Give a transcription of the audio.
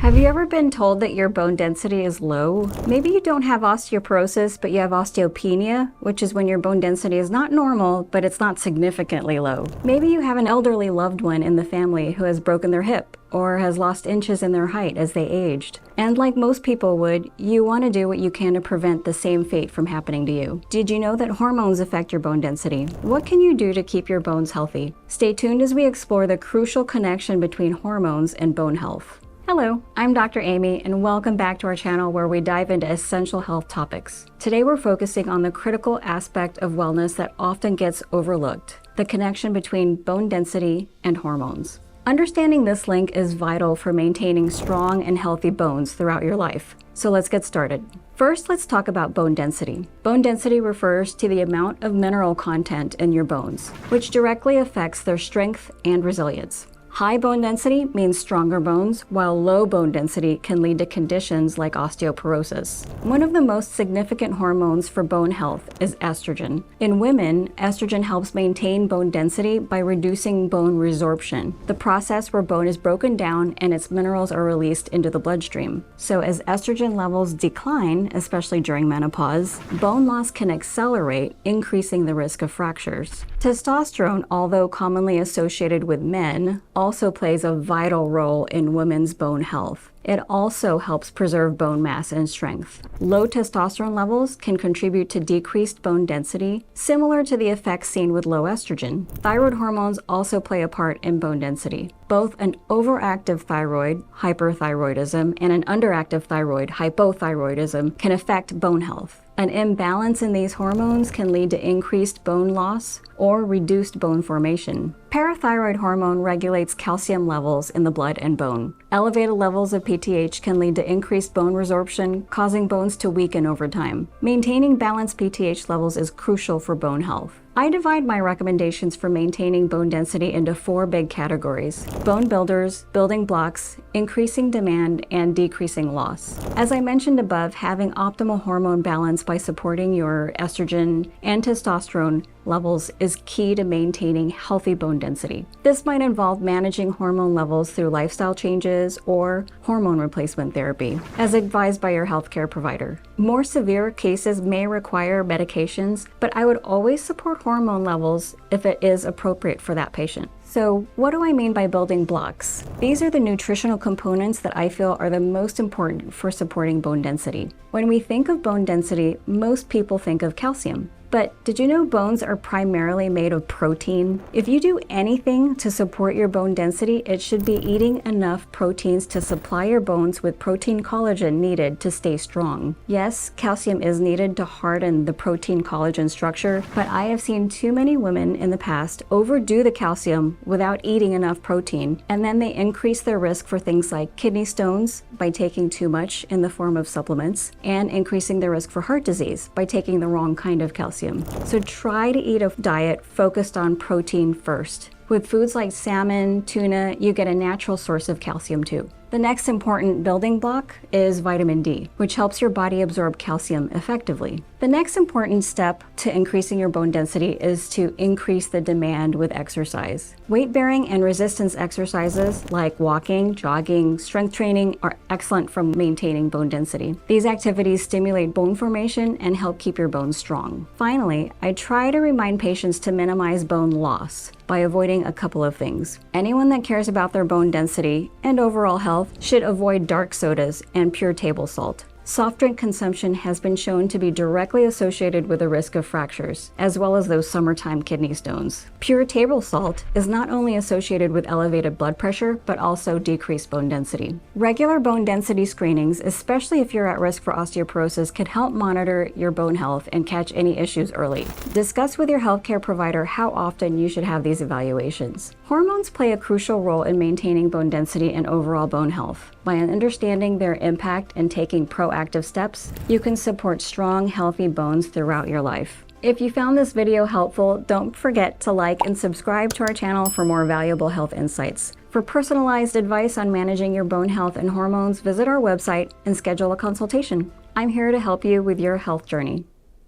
Have you ever been told that your bone density is low? Maybe you don't have osteoporosis, but you have osteopenia, which is when your bone density is not normal, but it's not significantly low. Maybe you have an elderly loved one in the family who has broken their hip or has lost inches in their height as they aged. And like most people would, you want to do what you can to prevent the same fate from happening to you. Did you know that hormones affect your bone density? What can you do to keep your bones healthy? Stay tuned as we explore the crucial connection between hormones and bone health. Hello, I'm Dr. Aimee, and welcome back to our channel where we dive into essential health topics. Today we're focusing on the critical aspect of wellness that often gets overlooked, the connection between bone density and hormones. Understanding this link is vital for maintaining strong and healthy bones throughout your life. So let's get started. First, let's talk about bone density. Bone density refers to the amount of mineral content in your bones, which directly affects their strength and resilience. High bone density means stronger bones, while low bone density can lead to conditions like osteoporosis. One of the most significant hormones for bone health is estrogen. In women, estrogen helps maintain bone density by reducing bone resorption, the process where bone is broken down and its minerals are released into the bloodstream. So as estrogen levels decline, especially during menopause, bone loss can accelerate, increasing the risk of fractures. Testosterone, although commonly associated with men, also plays a vital role in women's bone health. It also helps preserve bone mass and strength. Low testosterone levels can contribute to decreased bone density, similar to the effects seen with low estrogen. Thyroid hormones also play a part in bone density. Both an overactive thyroid, hyperthyroidism, and an underactive thyroid, hypothyroidism, can affect bone health. An imbalance in these hormones can lead to increased bone loss or reduced bone formation. Parathyroid hormone regulates calcium levels in the blood and bone. Elevated levels of PTH can lead to increased bone resorption, causing bones to weaken over time. Maintaining balanced PTH levels is crucial for bone health. I divide my recommendations for maintaining bone density into 4 big categories: bone builders, building blocks, increasing demand, and decreasing loss. As I mentioned above, having optimal hormone balance by supporting your estrogen and testosterone levels is key to maintaining healthy bone density. This might involve managing hormone levels through lifestyle changes or hormone replacement therapy, as advised by your healthcare provider. More severe cases may require medications, but I would always support hormone levels if it is appropriate for that patient. So what do I mean by building blocks? These are the nutritional components that I feel are the most important for supporting bone density. When we think of bone density, most people think of calcium. But did you know bones are primarily made of protein? If you do anything to support your bone density, it should be eating enough proteins to supply your bones with protein collagen needed to stay strong. Yes, calcium is needed to harden the protein collagen structure, but I have seen too many women in the past overdo the calcium without eating enough protein, and then they increase their risk for things like kidney stones by taking too much in the form of supplements, and increasing their risk for heart disease by taking the wrong kind of calcium. So try to eat a diet focused on protein first. With foods like salmon, tuna, you get a natural source of calcium too. The next important building block is vitamin D, which helps your body absorb calcium effectively. The next important step to increasing your bone density is to increase the demand with exercise. Weight-bearing and resistance exercises like walking, jogging, strength training are excellent for maintaining bone density. These activities stimulate bone formation and help keep your bones strong. Finally, I try to remind patients to minimize bone loss by avoiding a couple of things. Anyone that cares about their bone density and overall health should avoid dark sodas and pure table salt. Soft drink consumption has been shown to be directly associated with the risk of fractures, as well as those summertime kidney stones. Pure table salt is not only associated with elevated blood pressure, but also decreased bone density. Regular bone density screenings, especially if you're at risk for osteoporosis, can help monitor your bone health and catch any issues early. Discuss with your healthcare provider how often you should have these evaluations. Hormones play a crucial role in maintaining bone density and overall bone health. By understanding their impact and taking proactive steps, you can support strong, healthy bones throughout your life. If you found this video helpful, don't forget to like and subscribe to our channel for more valuable health insights. For personalized advice on managing your bone health and hormones, visit our website and schedule a consultation. I'm here to help you with your health journey.